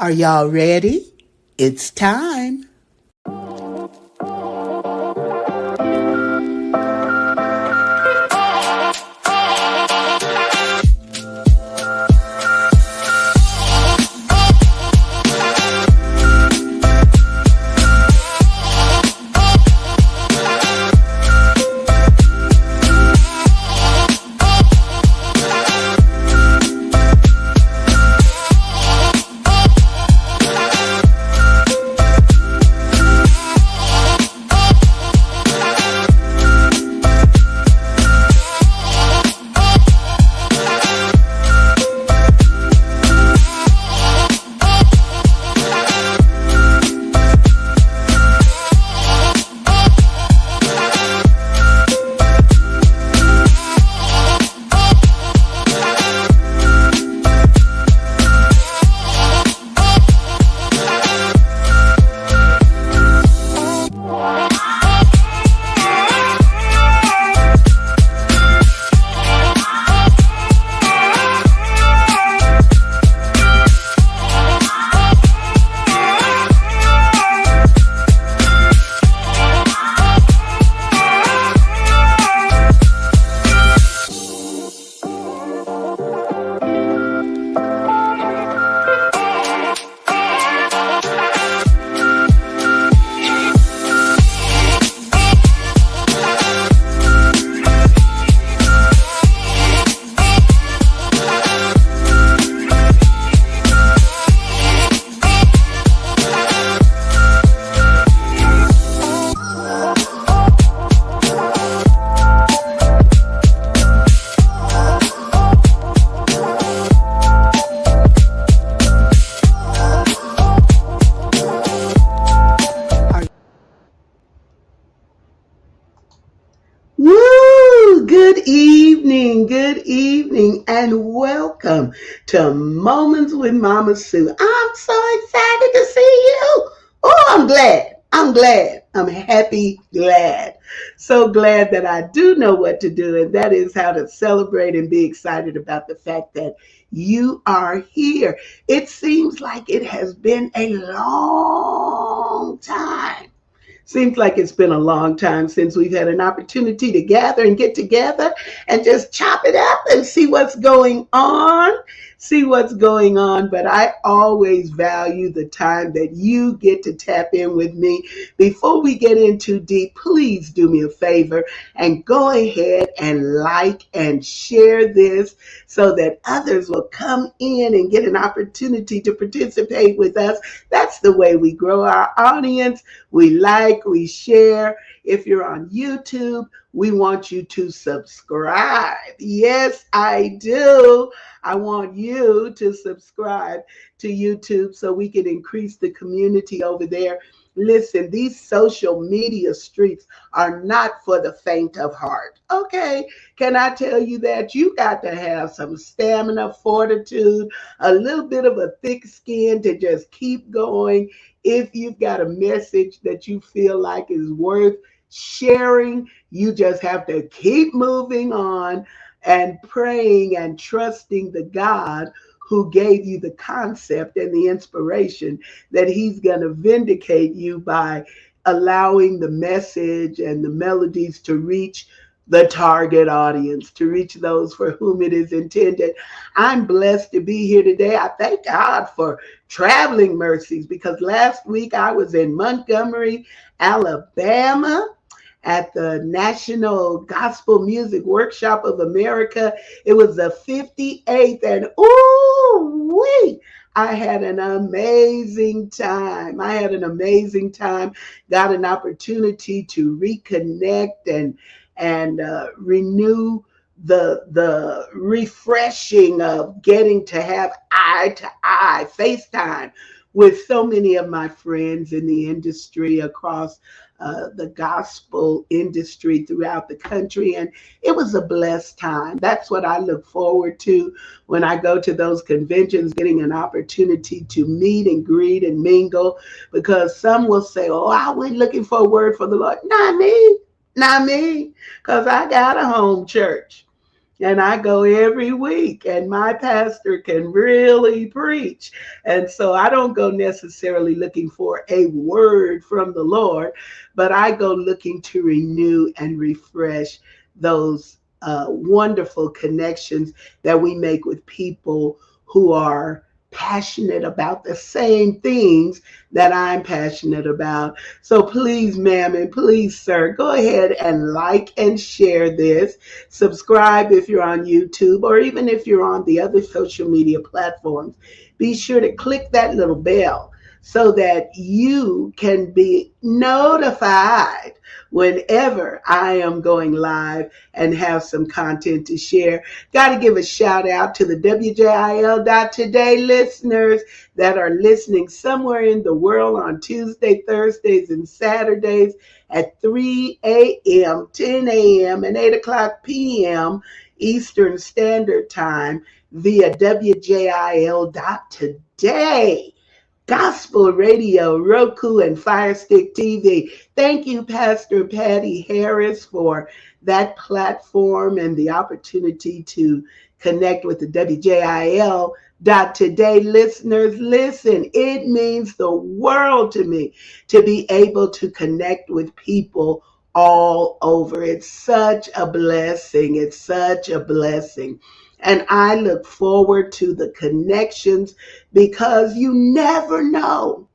Are y'all ready? It's time. Woo! Good evening, and welcome to Moments with Mama Sue. I'm so excited to see you. Oh, I'm happy, glad. So glad that I do know what to do, and that is how to celebrate and be excited about the fact that you are here. It seems like it has been a long time. Seems like it's been a long time since we've had an opportunity to gather and get together and just chop it up and see what's going on. But I always value the time that you get to tap in with me. Before we get in too deep, please do me a favor and go ahead and like and share this so that others will come in and get an opportunity to participate with us. That's the way we grow our audience. We like, we share. If you're on YouTube, we want you to subscribe. Yes, I do. I want you to subscribe to YouTube so we can increase the community over there. Listen, these social media streets are not for the faint of heart. Okay, can I tell you that? You got to have some stamina, fortitude, a little bit of a thick skin to just keep going. If you've got a message that you feel like is worth sharing, you just have to keep moving on and praying and trusting the God who gave you the concept and the inspiration that he's going to vindicate you by allowing the message and the melodies to reach the target audience, to reach those for whom it is intended. I'm blessed to be here today. I thank God for traveling mercies because last week I was in Montgomery, Alabama at the National Gospel Music Workshop of America. It was the 58th, and I had an amazing time. Got an opportunity to reconnect and renew the refreshing of getting to have eye to eye FaceTime with so many of my friends in the industry across the gospel industry throughout the country. And it was a blessed time. That's what I look forward to when I go to those conventions, getting an opportunity to meet and greet and mingle, because some will say, oh, I went looking for a word for the Lord. Not me, because I got a home church. And I go every week, and my pastor can really preach. And so I don't go necessarily looking for a word from the Lord, but I go looking to renew and refresh those wonderful connections that we make with people who are passionate about the same things that I'm passionate about. So please, ma'am, and please, sir, go ahead and like and share this. Subscribe if you're on YouTube, or even if you're on the other social media platforms. Be sure to click that little bell so that you can be notified whenever I am going live and have some content to share. Got to give a shout out to the WJIL.today listeners that are listening somewhere in the world on Tuesday, Thursdays, and Saturdays at 3 a.m., 10 a.m., and 8 o'clock p.m. Eastern Standard Time via WJIL.today. Gospel Radio, Roku, and Fire Stick TV. Thank you, Pastor Patty Harris, for that platform and the opportunity to connect with the WJIL. Today listeners, listen, it means the world to me to be able to connect with people all over. It's such a blessing. It's such a blessing. And I look forward to the connections because you never know.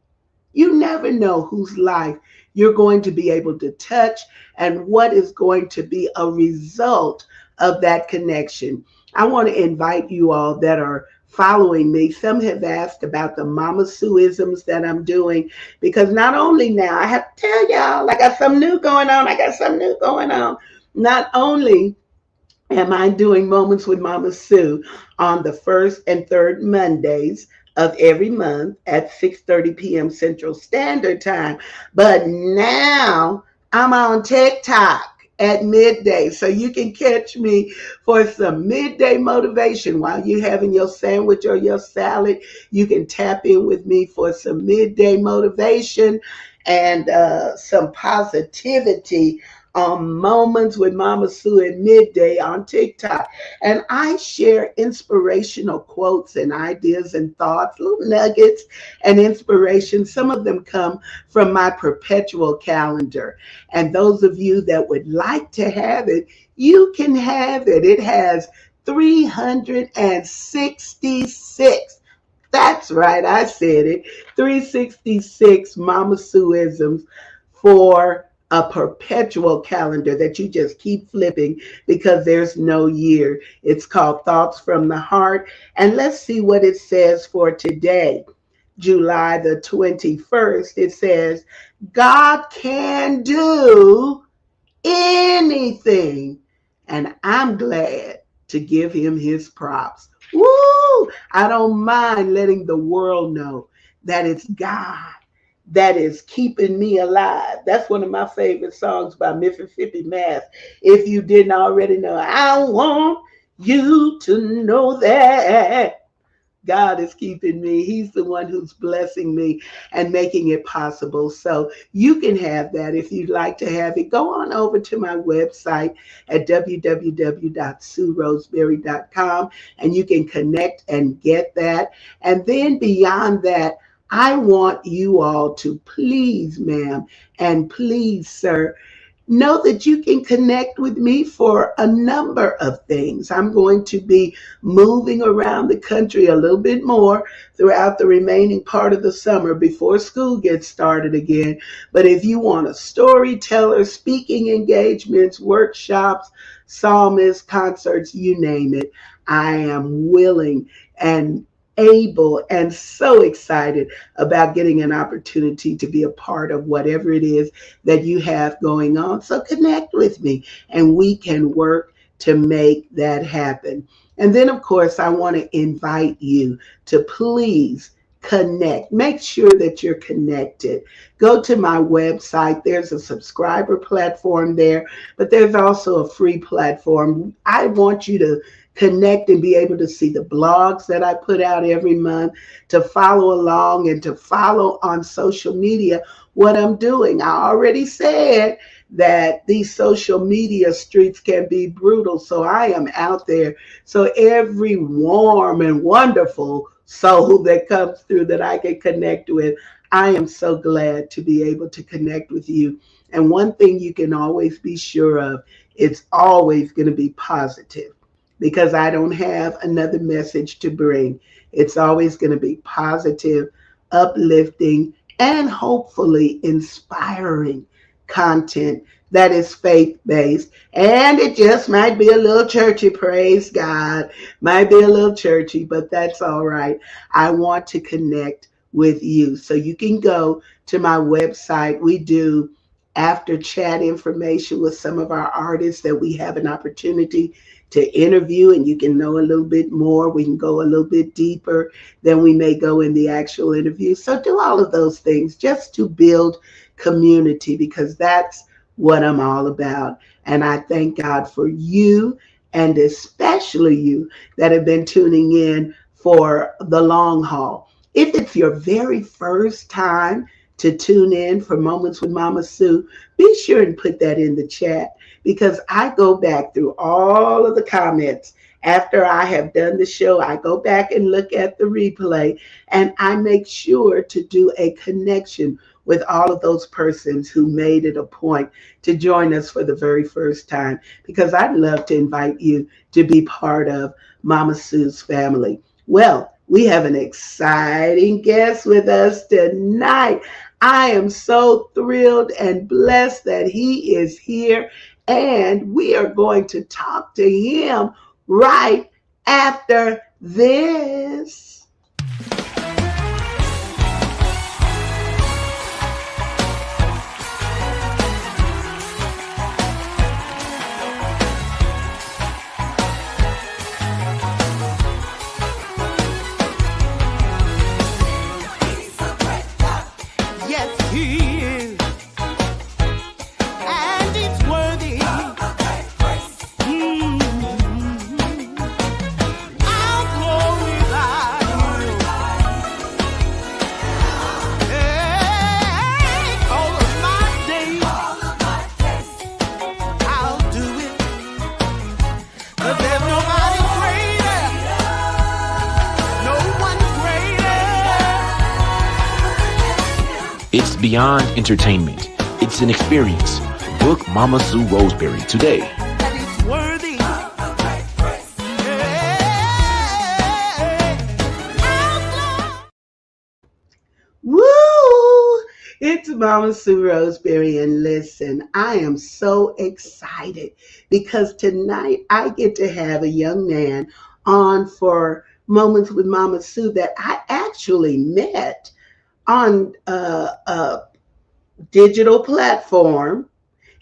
You never know whose life you're going to be able to touch and what is going to be a result of that connection. I want to invite you all that are following me. Some have asked about the Mama Sueisms that I'm doing, because not only now, I have to tell y'all, I got something new going on. I got something new going on. Not only am I doing Moments with Mama Sue on the first and third Mondays of every month at 6:30 p.m. Central Standard Time. But now I'm on TikTok at midday. So you can catch me for some midday motivation while you're having your sandwich or your salad. You can tap in with me for some midday motivation and some positivity on Moments with Mama Sue at midday on TikTok. And I share inspirational quotes and ideas and thoughts, little nuggets and inspiration. Some of them come from my perpetual calendar. And those of you that would like to have it, you can have it. It has 366. That's right, I said it. 366 Mama Sueisms for a perpetual calendar that you just keep flipping because there's no year. It's called Thoughts from the Heart. And let's see what it says for today, July the 21st. It says, God can do anything. And I'm glad to give him his props. Woo! I don't mind letting the world know that it's God that is keeping me alive. That's one of my favorite songs by Mississippi Mass. If you didn't already know, I want you to know that God is keeping me. He's the one who's blessing me and making it possible. So you can have that if you'd like to have it. Go on over to my website at www.sueroseberry.com and you can connect and get that. And then beyond that, I want you all to please, ma'am, and please, sir, know that you can connect with me for a number of things. I'm going to be moving around the country a little bit more throughout the remaining part of the summer before school gets started again. But if you want a storyteller, speaking engagements, workshops, psalmists, concerts, you name it, I am willing and able and so excited about getting an opportunity to be a part of whatever it is that you have going on. So connect with me and we can work to make that happen. And then, of course, I want to invite you to please connect. Make sure that you're connected. Go to my website. There's a subscriber platform there, but there's also a free platform. I want you to connect and be able to see the blogs that I put out every month, to follow along and to follow on social media what I'm doing. I already said that these social media streets can be brutal. So I am out there. So every warm and wonderful soul that comes through that I can connect with, I am so glad to be able to connect with you. And one thing you can always be sure of, it's always going to be positive because I don't have another message to bring. It's always going to be positive, uplifting, and hopefully inspiring content that is faith based. And it just might be a little churchy, praise God. Might be a little churchy, but that's all right. I want to connect with you. So you can go to my website. We do after chat information with some of our artists that we have an opportunity to interview, and you can know a little bit more. We can go a little bit deeper than we may go in the actual interview. So do all of those things just to build community, because that's what I'm all about. And I thank God for you, and especially you that have been tuning in for the long haul. If it's your very first time to tune in for Moments with Mama Sue, be sure and put that in the chat, because I go back through all of the comments after I have done the show. I go back and look at the replay, and I make sure to do a connection with all of those persons who made it a point to join us for the very first time, because I'd love to invite you to be part of Mama Sue's family. Well, we have an exciting guest with us tonight. I am so thrilled and blessed that he is here, and we are going to talk to him right after this. It's beyond entertainment. It's an experience. Book Mama Sue Roseberry today. And it's worthy. Woo! It's Mama Sue Roseberry, and listen, I am so excited because tonight I get to have a young man on for Moments with Mama Sue that I actually met on a digital platform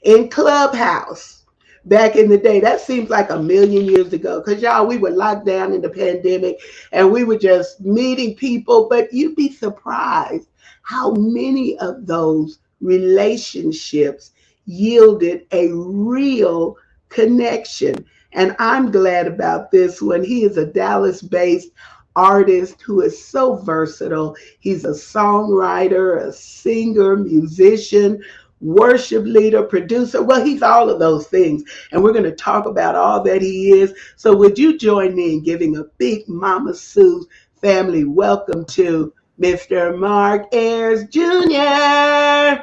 in Clubhouse back in the day. That seems like a million years ago, because y'all, we were locked down in the pandemic and we were just meeting people, but you'd be surprised how many of those relationships yielded a real connection. And I'm glad about this one. He is a Dallas-based artist who is so versatile. He's a songwriter, a singer, musician, worship leader, producer. Well, he's all of those things. And we're going to talk about all that he is. So would you join me in giving a big Mama Sue family welcome to Mr. Mark Ayers Jr.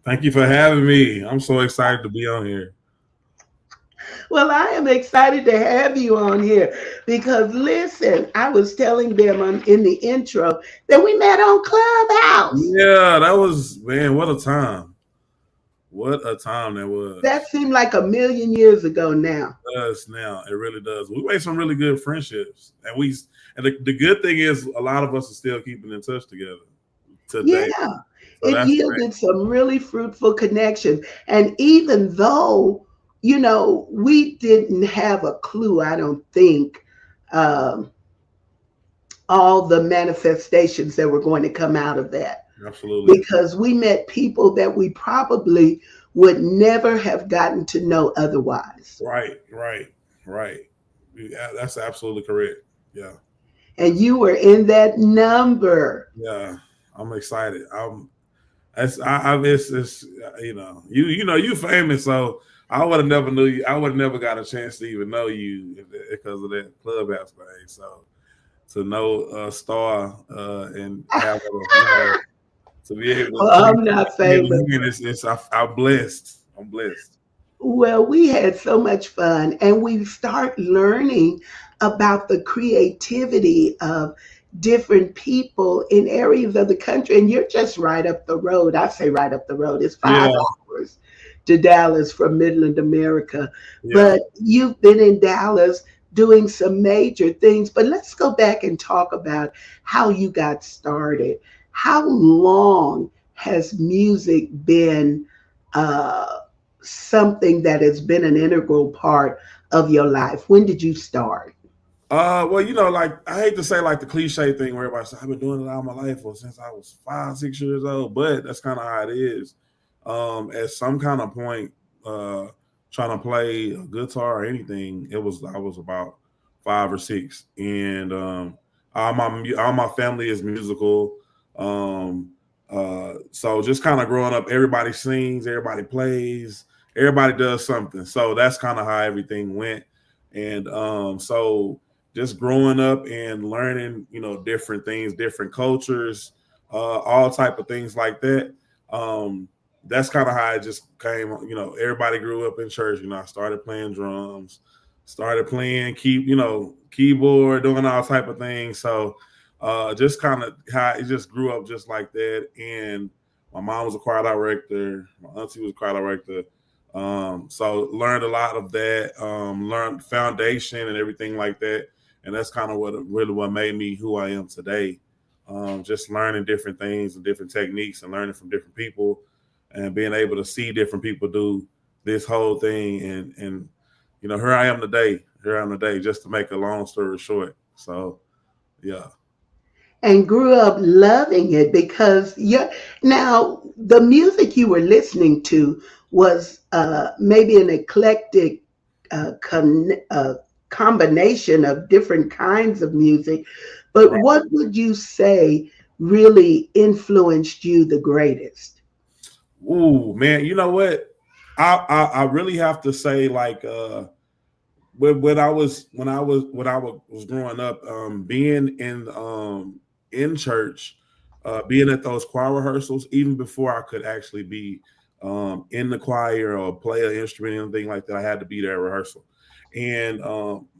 Thank you for having me. I'm so excited to be on here. Well, I am excited to have you on here because, listen, I was telling them in the intro that we met on Clubhouse. Yeah, that was, man, what a time. What a time that was. That seemed like a million years ago now. It does now. It really does. We made some really good friendships. And the good thing is a lot of us are still keeping in touch together today. Yeah, so it yielded some really fruitful connections. And even though, you know, we didn't have a clue, I don't think, all the manifestations that were going to come out of that. Absolutely. Because we met people that we probably would never have gotten to know otherwise. Right. Yeah, that's absolutely correct. Yeah. And you were in that number. Yeah, I'm excited. it's you famous, so I would have never knew you. I would have never got a chance to even know you because of that clubhouse thing. So to know Star and have to be able Well, I'm not to be able famous. to hear it's I'm blessed. I'm blessed. Well, we had so much fun, and we start learning about the creativity of different people in areas of the country. And you're just right up the road. I say right up the road. It's Yeah, 5 hours to Dallas from Midland, America. yeah. But you've been in Dallas doing some major things. But let's go back and talk about how you got started. How long has music been? Uh, Something that has been an integral part of your life? When did you start? Well, like I hate to say like the cliche thing where everybody says I've been doing it all my life or since I was 5, 6 years old, but that's kind of how it is. At some kind of point, uh, trying to play a guitar or anything, I was about 5 or 6, and all my family is musical. Um, so just kind of growing up, everybody sings, everybody plays, everybody does something. So that's kind of how everything went, and so just growing up and learning, different things, different cultures, all type of things like that. Um, that's kind of how it just came. Everybody grew up in church. I started playing drums, started playing keyboard, doing all type of things. So just kind of how it just grew up just like that. And my mom was a choir director. My auntie was a choir director. So learned a lot of that. Learned foundation and everything like that, and that's kind of what made me who I am today. Just learning different things and different techniques and learning from different people and being able to see different people do this whole thing and here I am today. Here I am today. Just to make a long story short. So yeah. And grew up loving it because now the music you were listening to was maybe an eclectic combination of different kinds of music. But Right. what would you say really influenced you the greatest? Ooh, man, you know what? I really have to say like when I was growing up, being in church, being at those choir rehearsals, even before I could actually be in the choir or play an instrument or anything like that, I had to be there at rehearsal. And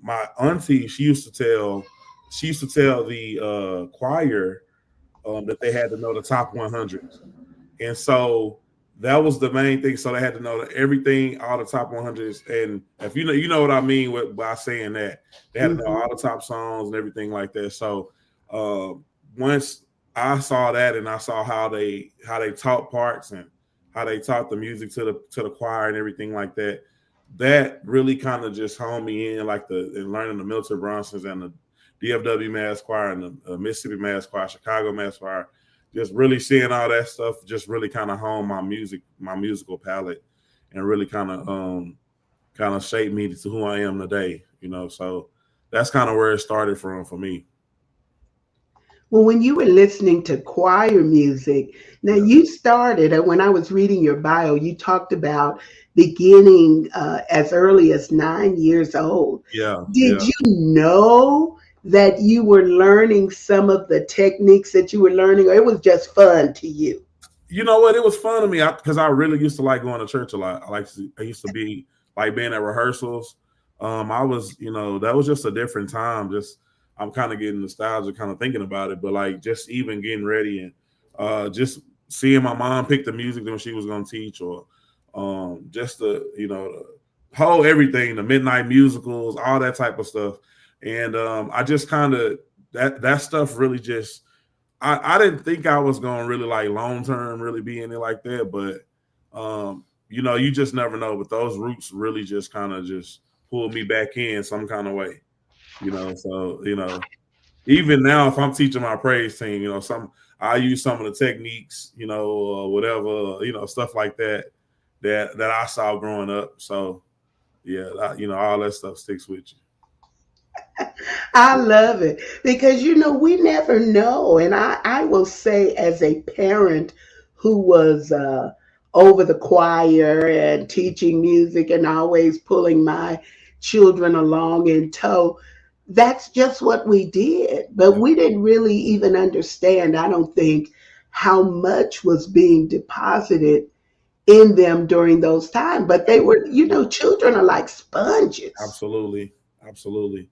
my auntie, she used to tell the choir that they had to know the top 100s. And so that was the main thing. So they had to know that everything, all the top 100s, and if you know what I mean by saying that, they had to know Mhm. all the top songs and everything like that. So uh, once I saw that and I saw how they taught parts and how they taught the music to the choir and everything like that, that really kind of just honed me in, like in learning the Milton Bronsons and the DFW Mass Choir and the Mississippi Mass Choir, Chicago Mass Choir, just really seeing all that stuff just really kind of honed my musical palette, and really kind of shaped me to who I am today. So that's kind of where it started from for me. Well, when you were listening to choir music, now Yeah, you started, and when I was reading your bio, you talked about beginning as early as 9 years old. yeah, Did yeah. you know that you were learning some of the techniques that you were learning, or it was just fun to you? You know what? It was fun to me because I really used to like going to church a lot. I used to be like being at rehearsals. I was, that was just a different time. Just I'm kind of getting nostalgic, kind of thinking about it. But like just even getting ready and just seeing my mom pick the music when she was going to teach, or just the whole everything, the midnight musicals, all that type of stuff. And I just kind of that stuff really just I didn't think I was gonna really like long term really be in it like that, but you just never know. But those roots really just kind of just pulled me back in some kind of way. So even now, if I'm teaching my praise team, I use some of the techniques, or whatever, stuff like that I saw growing up. So yeah, all that stuff sticks with I you. love it because we never know. And I will say, as a parent who was over the choir and teaching music and always pulling my children along in tow. That's just what we did. But Yeah, we didn't really even understand, I don't think, how much was being deposited in them during those times. But they were, children are like sponges absolutely, absolutely.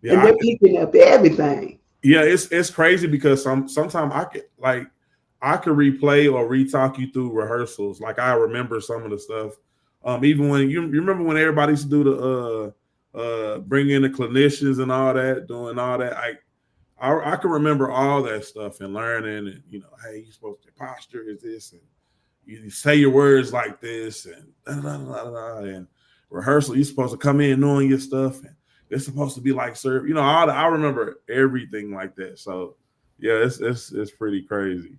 and Yeah, they're picking up everything. yeah, it's crazy because sometimes I could replay or re-talk you through rehearsals. Like I remember some of the stuff. Even when you remember when everybody used to do the bring in the clinicians and all that, doing all that. I can remember all that stuff and learning and hey, you're supposed to posture is this and you say your words like this and and rehearsal, you're supposed to come in knowing your stuff and it's supposed to be like serve. I remember everything like that. So yeah, it's pretty crazy.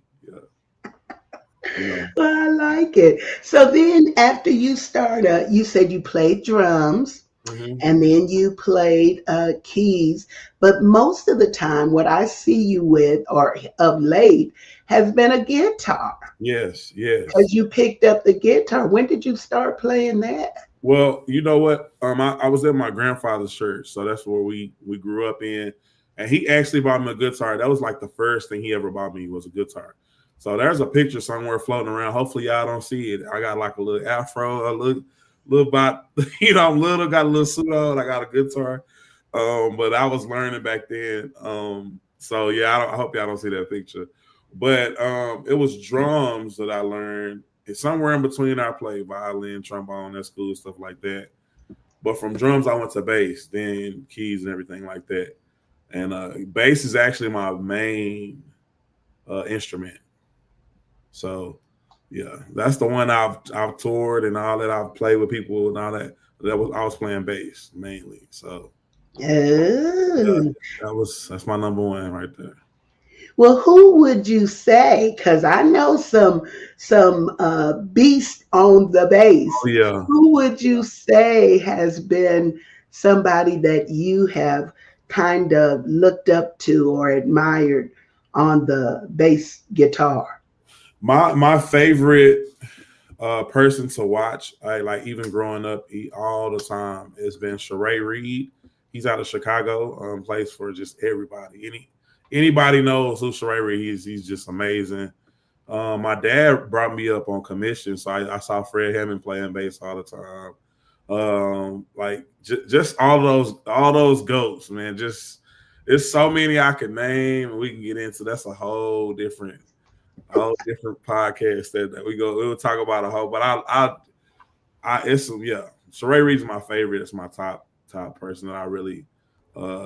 Yeah. Well, I like it. So then after you started, you said you played drums Mhm. and then you played keys. But most of the time, what I see you with, or of late, has been a guitar Yes, yes. because you picked up the guitar. When did you start playing that? Well, you know what? I was at my grandfather's church, so that's where we grew up in. And he actually bought me a guitar. That was like the first thing he ever bought me was a guitar. So there's a picture somewhere floating around. Hopefully y'all don't see it. I got like a little afro, a little bot, I'm little, got a little suit on, I got a guitar. But I was learning back then. So yeah, I hope y'all don't see that picture. But it was drums that I learned. It's somewhere in between. I played violin, trombone, at school, stuff like that. But from drums, I went to bass, then keys and everything like that. And bass is actually my main instrument. So yeah, that's the one I've toured and all that. I've played with people and all that. I was playing bass mainly. So yeah, Oh. that's my number one right there. Well, who would you say? Because I know some beast on the Oh bass. yeah, Who would you say has been somebody that you have kind of looked up to or admired on the bass guitar? my favorite person to watch, like even growing up, all the time, has been Sheree Reed. He's out of Chicago, plays for just everybody. Anybody knows who Sheree Reed is. He's just amazing. My dad brought me up on commission, so I saw Fred Hammond playing bass all the time. Like just all those goats, man. Just there's so many I could name, and we can get into. That's a whole different podcast that we'll talk about a whole. But it's yeah. Sheree Reed's my favorite. It's my top person that I really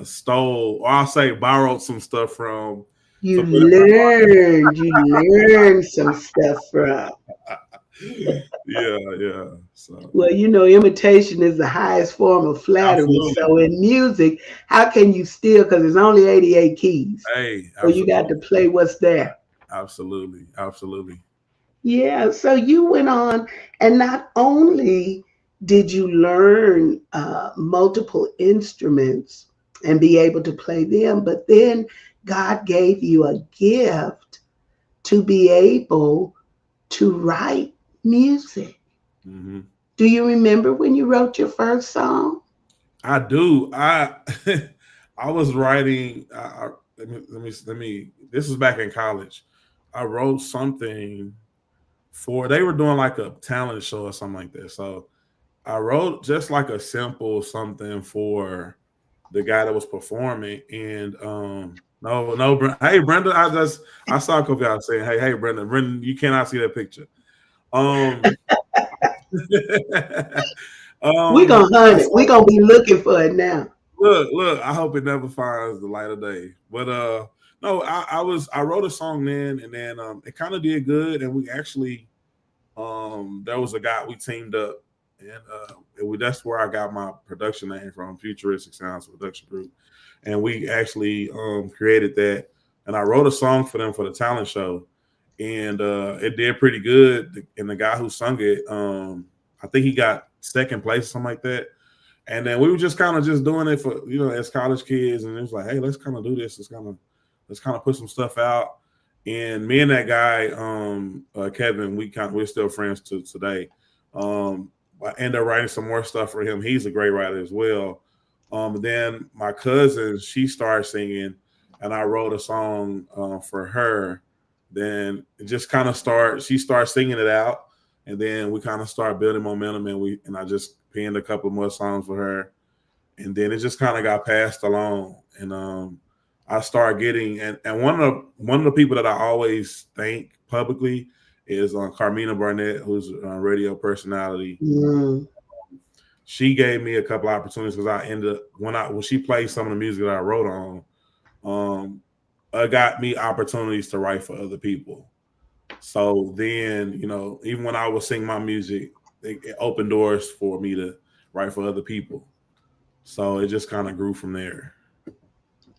stole, or I'll say borrowed some stuff from. You For better or learned some stuff from. yeah, yeah. So Well, imitation is the highest form of flattery. absolutely. So in music, how can you steal? Because there's only 88 keys. Hey, So you got absolutely. to play what's there. Absolutely. Absolutely. Yeah. So you went on, and not only did you learn multiple instruments and be able to play them, but then God gave you a gift to be able to write music. Hmm. Do you remember when you wrote your first song? I do. I was writing. Let me. This was back in college. I wrote something for. They were doing like a talent show or something like that. So I wrote just like a simple something for the guy that was performing. And no, no, hey Brenda, I saw a couple guys saying, hey Brenda, you cannot see that picture. Um, We're um, gonna I hunt it. saw We're gonna be looking for it now. look. I hope it never finds the light of day. But no, I wrote a song then, and then it kind of did good, and we actually there was a guy we teamed up, and that's where I got my production name from, Futuristic Sounds Production Group, and we actually created that, and I wrote a song for them for the talent show, and it did pretty good. And the guy who sung it, I think he got second place or something like that. And then we were just kind of just doing it for as college kids, and it was like, hey, let's kind of do this. Let's kind of put some stuff out. And me and that guy, Kevin, we're still friends to today. I ended up writing some more stuff for him. He's a great writer as well. Then my cousin, she started singing, and I wrote a song for her. Then it just kind of she started singing it out, and then we kind of started building momentum, and I just penned a couple more songs for her, and then it just kind of got passed along, and I started getting, and one of the people that I always thank publicly is Carmina Barnett, who's a radio personality. Mm. She gave me a couple opportunities because I ended up when she played some of the music that I wrote on, it got me opportunities to write for other people. So then, even when I was singing my music, it opened doors for me to write for other people. So it just kind of grew from there.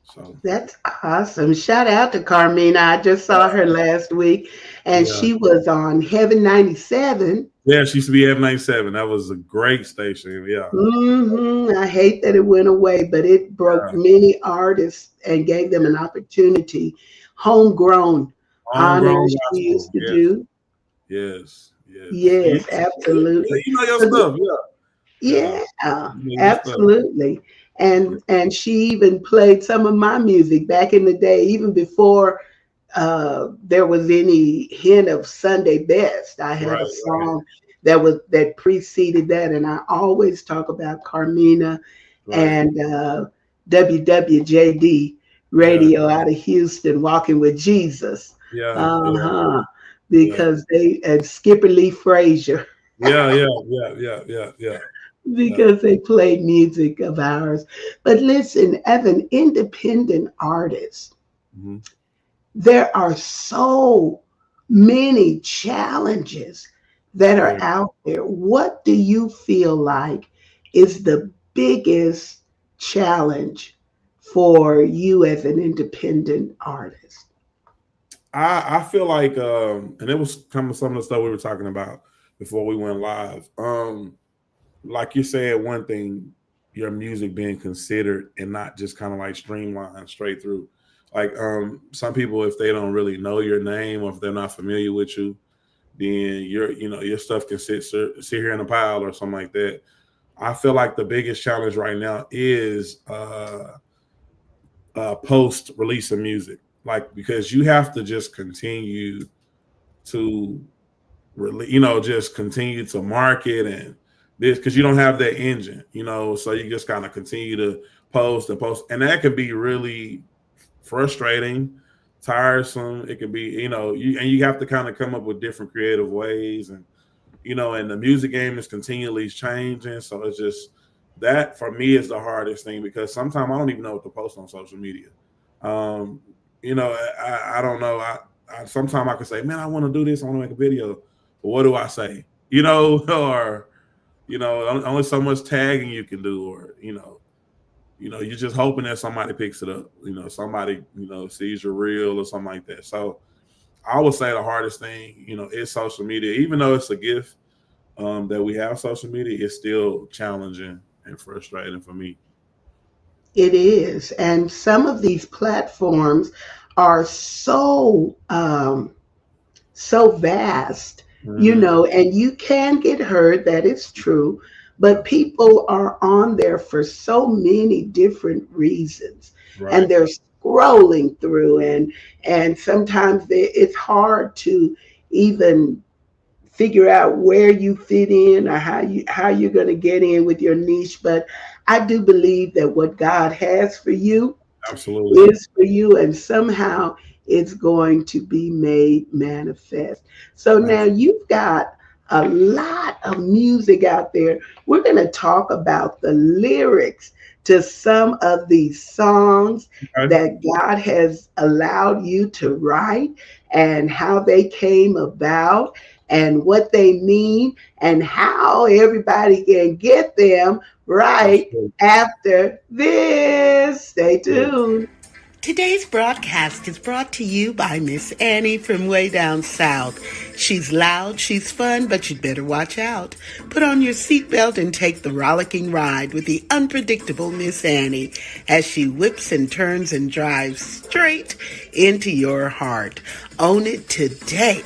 So That's awesome. Shout out to Carmina. I just saw her last week and yeah, she was on Heaven 97. yeah, she used to be F97. That was a great station. Yeah, I hate that it went away, but it broke yeah. many artists and gave them an opportunity. Homegrown Homegrown honors she gospel. used to do. Yes, yes. Yes, absolutely. You know your So stuff. Yeah, yeah, you know your stuff. absolutely. Yeah. And she even played some of my music back in the day, even before there was any hint of Sunday best. I had a Right, song that preceded that, and I always talk about Carmina right. and WWJD Yeah, radio out of Houston, Walking with Jesus. yeah, yeah, Uh-huh. yeah. Because they and Skipper Lee Frazier, Yeah, yeah, yeah, yeah, yeah, yeah, yeah. because they played music of ours. But listen, as an independent artist, Mhm. there are so many challenges that are Yeah. out there. What do you feel like is the biggest challenge for you as an independent artist? I feel like and it was kind of some of the stuff we were talking about before we went live. Like you said, one thing, your music being considered and not just kind of like streamlined straight through. Like some people, if they don't really know your name or if they're not familiar with you, then your stuff can sit here in a pile or something like that. I feel like the biggest challenge right now is post release of music, like because you have to just continue to really, just continue to market and this because you don't have that engine, so you just kind of continue to post and post, and that can be really frustrating, tiresome. It can be, you have to kind of come up with different creative ways, and the music game is continually changing. So it's just that for me is the hardest thing because sometimes I don't even know what to post on social media. Um, I don't know. I sometimes I can say, man, I want to do this. I want to make a video, but what do I say? Or only so much tagging you can do, or you're just hoping that somebody picks it up. Somebody sees your reel or something like that. So I would say the hardest thing, is social media. Even though it's a gift that we have social media, it's still challenging and frustrating for me. It is. And some of these platforms are so vast, Mm-hmm. and you can get heard, that is true, but people are on there for so many different reasons, and Right. they're scrolling through, and sometimes it's hard to even figure out where you fit in or how you're going to get in with your niche. But I do believe that what God has for you Absolutely. is for you, and somehow it's going to be made manifest. So now Absolutely. you've got a lot of music out there. We're going to talk about the lyrics to some of these songs Okay. that God has allowed you to write, and how they came about, and what they mean, and how everybody can get them right Absolutely. after this. Stay Yes. tuned. Today's broadcast is brought to you by Miss Annie from way down south. She's loud, she's fun, but you'd better watch out. Put on your seatbelt and take the rollicking ride with the unpredictable Miss Annie as she whips and turns and drives straight into your heart. Own it today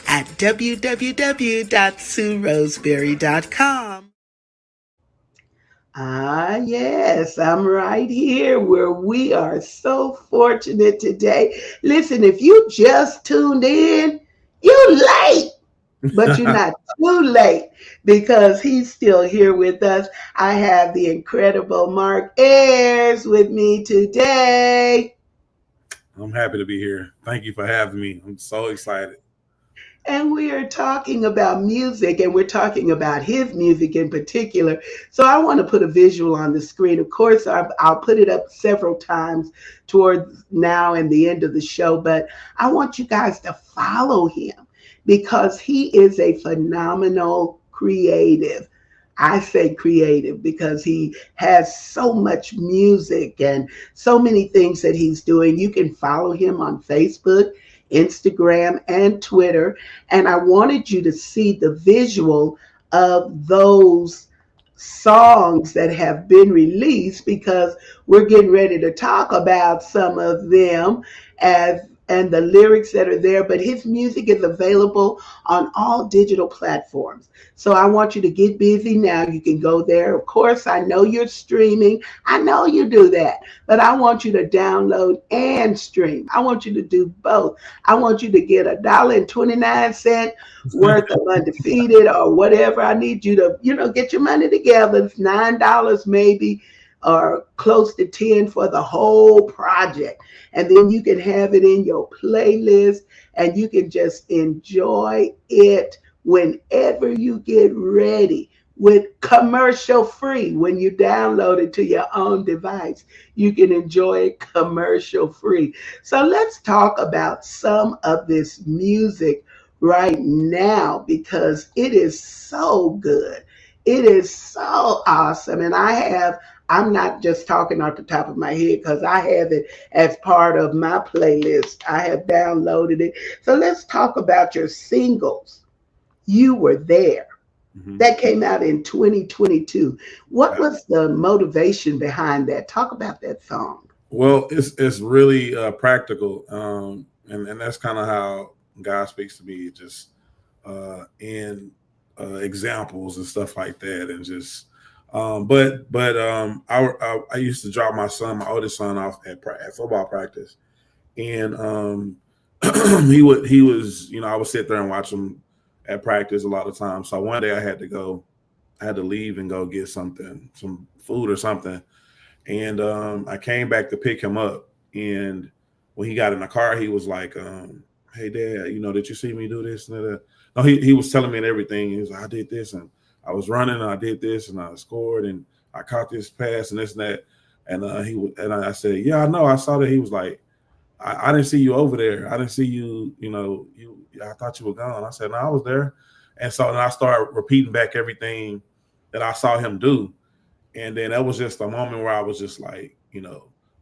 at www.sueroseberry.com. Ah, yes, I'm right here where we are so fortunate today. Listen, if you just tuned in, you late, but you're not too late because he's still here with us. I have the incredible Mark Ayers with me today. I'm happy to be here. Thank you for having me. I'm so excited. And we are talking about music, and we're talking about his music in particular. So I want to put a visual on the screen. Of course, I'll put it up several times towards now and the end of the show, but I want you guys to follow him because he is a phenomenal creative. I say creative because he has so much music and so many things that he's doing. You can follow him on Facebook, Instagram, and Twitter. And I wanted you to see the visual of those songs that have been released because we're getting ready to talk about some of them as and the lyrics that are there, but his music is available on all digital platforms. So I want you to get busy now. You can go there. Of course, I know you're streaming. I know you do that, but I want you to download and stream. I want you to do both. I want you to get $1.29 worth of Undefeated or whatever. I need you to, get your money together. It's $9 maybe or close to 10 for the whole project. And then you can have it in your playlist and you can just enjoy it whenever you get ready with commercial free. When you download it to your own device, you can enjoy it commercial free. So let's talk about some of this music right now because it is so good. It is so awesome. And I'm not just talking off the top of my head because I have it as part of my playlist. I have downloaded it. So let's talk about your singles. You Were There. Mm-hmm. That came out in 2022. What was the motivation behind that? Talk about that song. Well, it's really practical. And that's kind of how God speaks to me, just in examples and stuff like that. And just I used to drop my oldest son off at football practice, and he was I would sit there and watch him at practice a lot of times. So one day I had to leave and go get some food or something, and I came back to pick him up, and when he got in the car, he was like, "Hey, Dad, did you see me do this?" No, he was telling me and everything. He was like, "I did this and I was running and I did this and I scored and I caught this pass and this and that." And I said, "Yeah, I know. I saw that." He was like, I didn't see you over there. I didn't see you, I thought you were gone." I said, "No, I was there." And so then I started repeating back everything that I saw him do. And then that was just a moment where I was just like,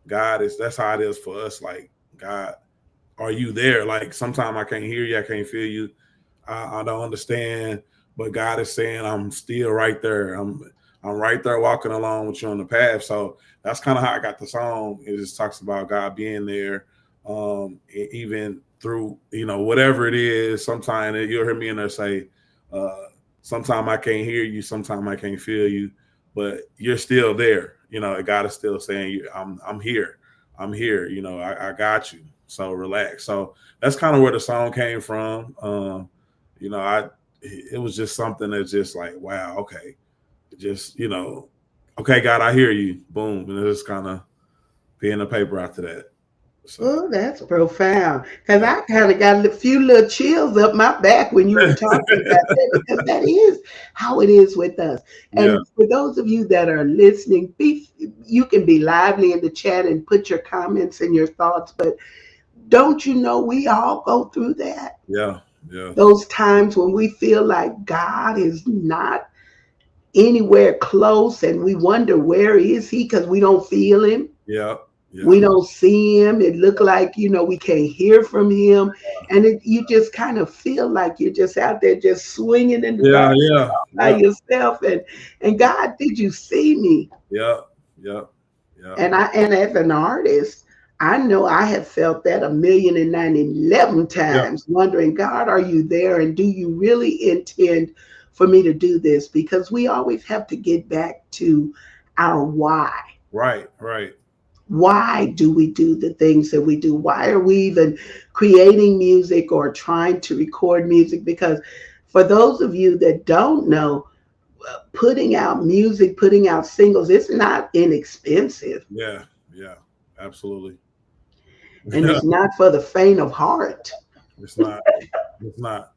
that's how it is for us. Like, God, are you there? Like, sometimes I can't hear you. I can't feel you. I don't understand. But God is saying, I'm still right there. I'm right there walking along with you on the path. So that's kind of how I got the song. It just talks about God being there, even through, whatever it is. Sometimes you'll hear me in there say, sometimes I can't hear you. Sometimes I can't feel you, but you're still there. God is still saying, I'm here. I'm here. I got you. So relax. So that's kind of where the song came from. It was just something that's just like, wow, okay. Just, okay, God, I hear you. Boom. And it just kind of be in the paper after that. So. Oh, that's profound. Because I kind of got a few little chills up my back when you were talking about that, because that is how it is with us. And for those of you that are listening, you can be lively in the chat and put your comments and your thoughts, but don't you know we all go through that? Yeah. Those times when we feel like God is not anywhere close and we wonder where is he because we don't feel him. Yeah. Yeah. We don't see him. It look like, we can't hear from him. And you just kind of feel like you're just out there just swinging in the Yeah. dark Yeah. by Yeah. yourself. And God, did you see me? Yeah. Yeah. Yeah. And as an artist, I know I have felt that 1,011 Yeah. times, wondering, God, are you there? And do you really intend for me to do this? Because we always have to get back to our why. Right. Right. Why do we do the things that we do? Why are we even creating music or trying to record music? Because for those of you that don't know, putting out music, putting out singles, it's not inexpensive, Yeah. Yeah. Absolutely. and it's not for the faint of heart. It's not. It's not.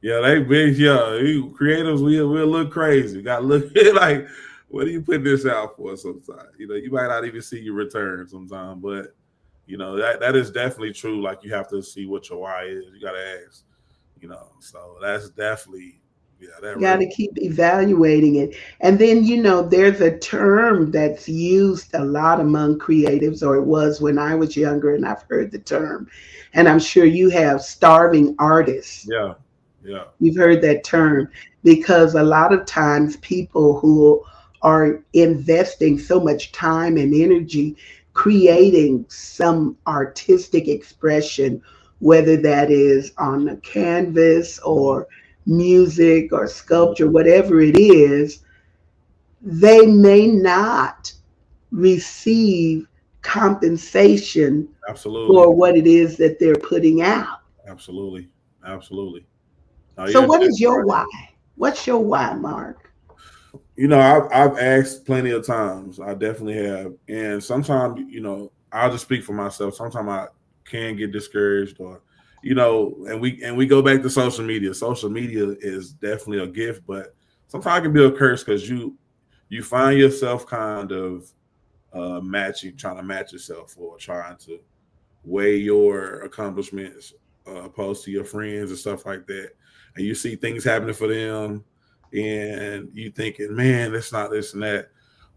Yeah, they big. Yeah, creators, we'll look crazy. Got to look like, what are you putting this out for? Sometimes, you might not even see your return sometimes, but that is definitely true. Like, you have to see what your why is. You got to ask. So that's definitely, yeah, that You got really. to keep evaluating it. And then, there's a term that's used a lot among creatives, or it was when I was younger, and I've heard the term. And I'm sure you have, starving artists. Yeah, yeah, You've heard that term, because a lot of times people who are investing so much time and energy creating some artistic expression, whether that is on a canvas mhm, or music or mhm, sculpture, whatever it is, they may not receive compensation absolutely, for what it is that they're putting out. absolutely, absolutely. Oh So, yeah, what is definitely your right. why? What's your why, Mark? I've asked plenty of times. I definitely have, and sometimes I'll just speak for myself. Sometimes I can get discouraged, or and we go back to social media. Social media is definitely a gift, but sometimes it can be a curse, because you find yourself kind of trying to match yourself, or trying to weigh your accomplishments opposed to your friends and stuff like that. And you see things happening for them, and you thinking, man, that's not this and that.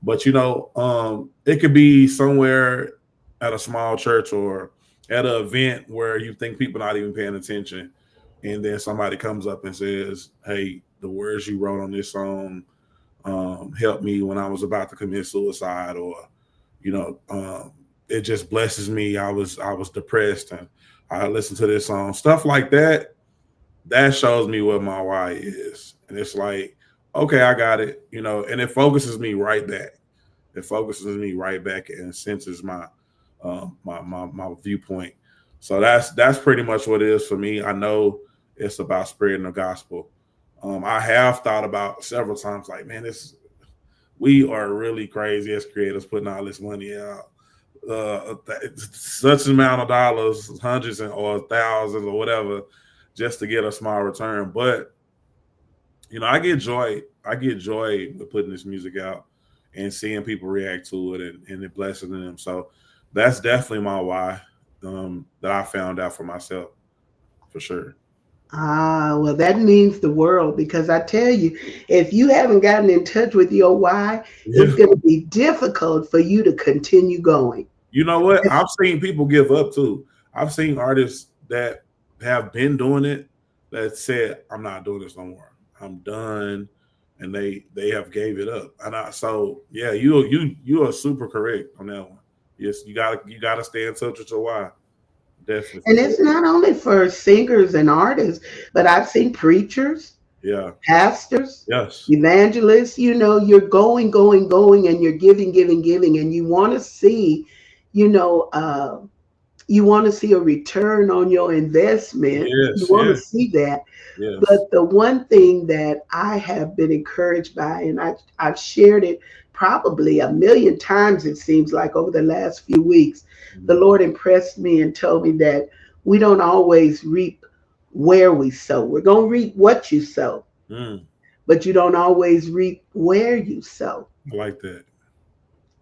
But it could be somewhere at a small church, or at an event where you think people not even paying attention, and then somebody comes up and says, "Hey, the words you wrote on this song helped me when I was about to commit suicide," or you know, um, it just blesses me. I was depressed, and I listened to this song, stuff like that. That shows me what my why is, and it's like, okay, I got it, and it focuses me right back. It focuses me right back and senses my viewpoint. So that's pretty much what it is for me. I know it's about spreading the gospel. I have thought about several times, like, man, this we are really crazy as creators putting all this money out, such an amount of dollars, hundreds or thousands or whatever, just to get a small return. But I get joy. I get joy with putting this music out and seeing people react to it, and it blessing them. So that's definitely my why, that I found out for myself, for sure. Ah, well, that means the world, because I tell you, if you haven't gotten in touch with your why, it's Yeah. going to be difficult for you to continue going. You know what? I've seen people give up too. I've seen artists that have been doing it that said, "I'm not doing this no more. I'm done," and they have gave it up. And so yeah, you are super correct on that one. Yes, you gotta stay in touch with your why. Definitely, for And sure. it's not only for singers and artists, but I've seen preachers, Yeah. pastors, Yes. evangelists. You're going, going, going, and you're giving, giving, giving, and you want to see, you know, uh, you want to see a return on your investment. You Yes. want to Yes. see that. Yes. But the one thing that I have been encouraged by, and I've shared it probably a million times, it seems like, over the last few weeks, the Mhm. Lord impressed me and told me that we don't always reap where we sow. We're going to reap what you sow, Mm, but you don't always reap where you sow. I like that.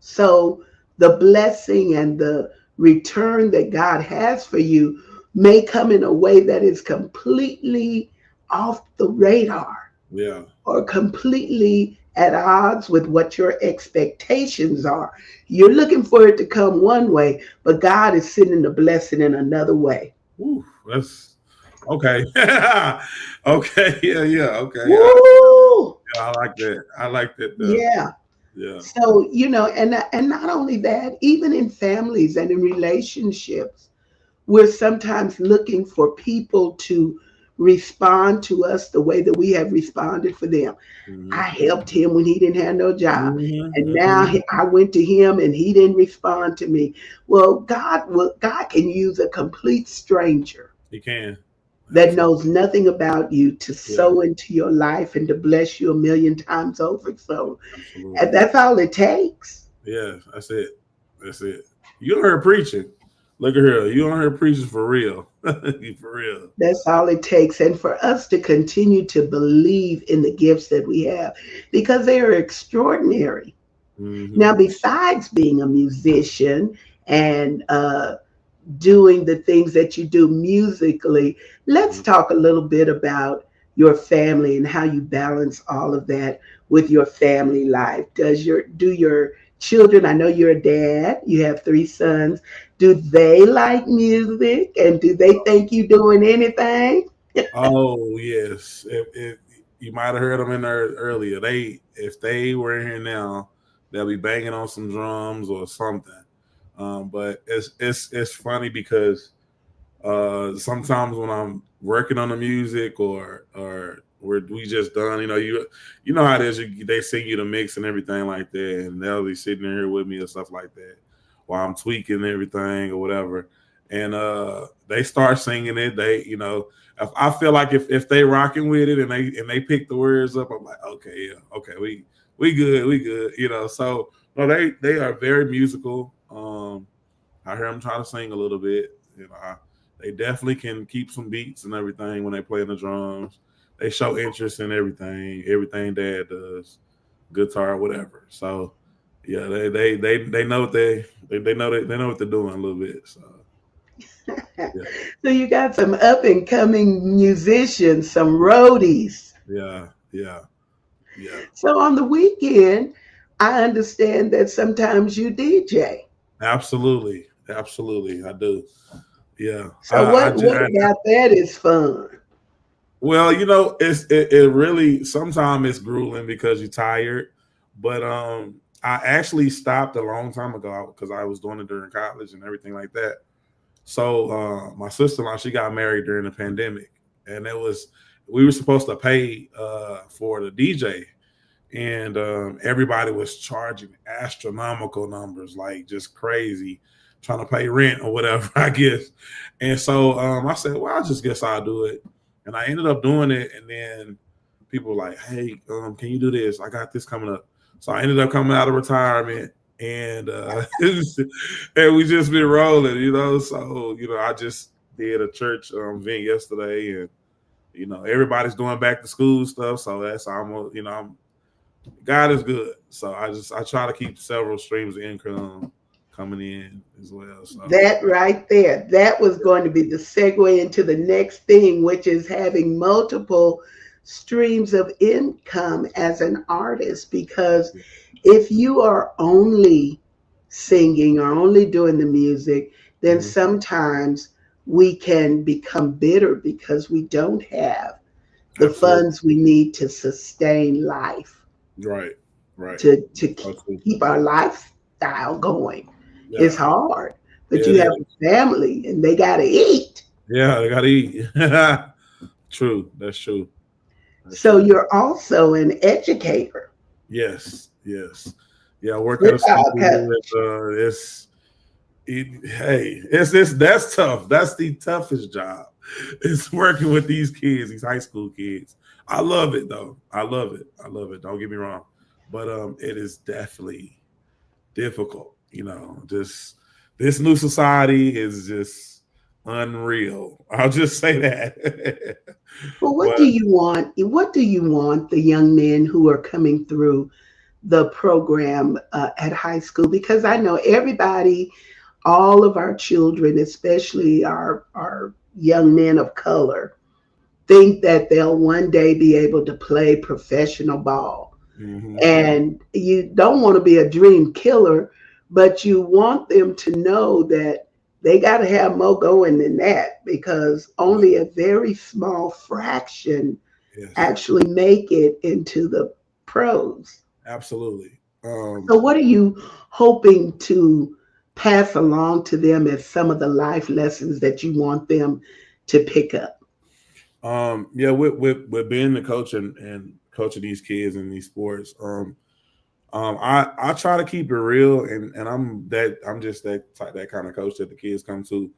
So the blessing and the return that God has for you may come in a way that is completely off the radar, Yeah. or completely at odds with what your expectations are. You're looking for it to come one way, but God is sending the blessing in another way. Ooh, that's okay. Okay, yeah, okay. Woo! I like that. I like that. Yeah. Yeah. So, and not only that, even in families and in relationships, we're sometimes looking for people to respond to us the way that we have responded for them. I Hmm. helped him when he didn't have no job. And now Hmm. I went to him and he didn't respond to me. Well, God can use a complete stranger You can. that Absolutely. knows nothing about you to Yeah, sow into your life and to bless you a million times over. So and absolutely. that's all it takes. Yeah, that's it. That's it. You on her preaching. Look at her. You on her preaching for real. You for real. That's all it takes. And for us to continue to believe in the gifts that we have because they are extraordinary. Hmm. Now, besides being a musician and doing the things that you do musically, let's talk a little bit about your family and how you balance all of that with your family life. Do your children, I know you're a dad, you have three sons, do they like music and do they think you doing anything? Oh yes. If you might have heard them in there earlier. If they were in here now, they'll be banging on some drums or something. But it's funny because sometimes when I'm working on the music or we just done, you know how it is. They sing you the mix and everything like that, and they'll be sitting in here with me and stuff like that while I'm tweaking everything or whatever. And they start singing it. If I feel like if they rocking with it and they pick the words up, I'm like, okay, yeah, okay, we good. So no, they are very musical. I hear them try to sing a little bit. They definitely can keep some beats and everything when they play the drums. They show interest in everything Dad does, guitar, whatever. So yeah, they know what they know what they're doing a little bit. So yeah, So you got some up and coming musicians, some roadies. yeah, yeah, yeah. So on the weekend, I understand that sometimes you DJ. Absolutely, absolutely, I do. Yeah, So what about that is fun? well, it really sometimes it's grueling because you're tired. But I actually stopped a long time ago because I was doing it during college and everything like that. So my sister-in-law, she got married during the pandemic, and we were supposed to pay for the DJ, and everybody was charging astronomical numbers, like just crazy, trying to pay rent or whatever, I guess. And so I said, well, I just guess I'll do it, and I ended up doing it. And then people were like, hey, can you do this? I got this coming up. So I ended up coming out of retirement, and and we just been rolling, So I just did a church event yesterday, and everybody's doing back to school stuff, so that's almost God is good. So I try to keep several streams of income coming in as well. So That right there, that was going to be the segue into the next thing, which is having multiple streams of income as an artist. Because if you are only singing or only doing the music, then mhm. sometimes we can become bitter because we don't have the Absolutely funds we need to sustain life, right, right. to So true. keep our lifestyle going. Yeah, It's hard, but yeah, you it have is. a family and they got to eat. Yeah, they gotta eat. True. That's true. That's So true. you're also an educator, Yes, yes. Yeah, I work at hip a school. hop coach. Hey, it's that's tough. That's the toughest job. It's working with these kids, these high school kids. I love it though. I love it. I love it. Don't get me wrong, but it is definitely difficult. Just this new society is just unreal. I'll just say that. Well, what But do you want? What do you want the young men who are coming through the program at high school? Because I know everybody, all of our children, especially our young men of color, think that they'll one day be able to play professional ball. Mm-hmm. And you don't want to be a dream killer, but you want them to know that they got to have more going than that, because Yeah. only a very small fraction Yes. actually make it into the pros. Absolutely. So, what are you hoping to pass along to them as some of the life lessons that you want them to pick up? Yeah, with being the coach and coaching these kids in these sports, I try to keep it real, and I'm just that kind of coach that the kids come to,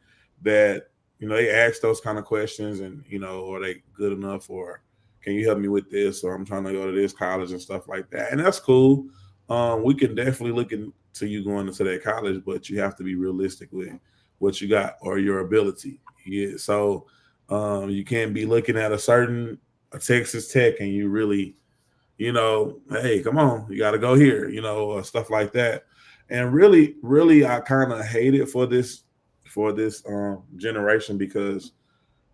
that they ask those kind of questions, and are they good enough, or can you help me with this, or I'm trying to go to this college and stuff like that, and that's cool. We can definitely look into you going into that college, but you have to be realistic with what you got or your ability. Yeah, so you can't be looking at a Texas Tech and you really hey, come on, you got to go here, stuff like that. And really, really, I kind of hate it for this generation, because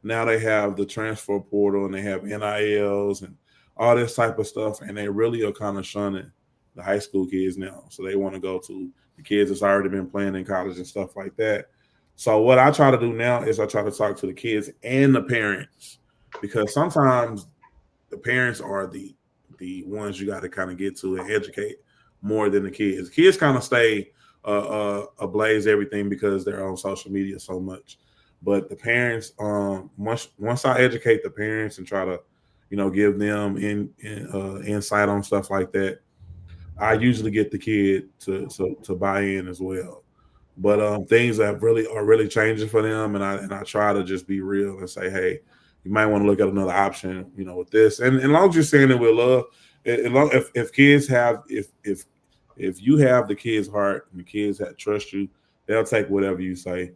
now they have the transfer portal and they have NILs and all this type of stuff, and they really are kind of shunning the high school kids now. So they want to go to the kids that's already been playing in college and stuff like that. So what I try to do now is I try to talk to the kids and the parents, because sometimes the parents are the ones you got to kind of get to and educate more than the kids. Kids kind of stay ablaze everything because they're on social media so much. But the parents, once I educate the parents and try to, give them insight on stuff like that, I usually get the kid to buy in as well. But things that really are really changing for them, and I try to just be real and say, hey, you might want to look at another option, with this. And as long as you're saying it with love, if kids have if you have the kid's heart and the kids that trust you, they'll take whatever you say,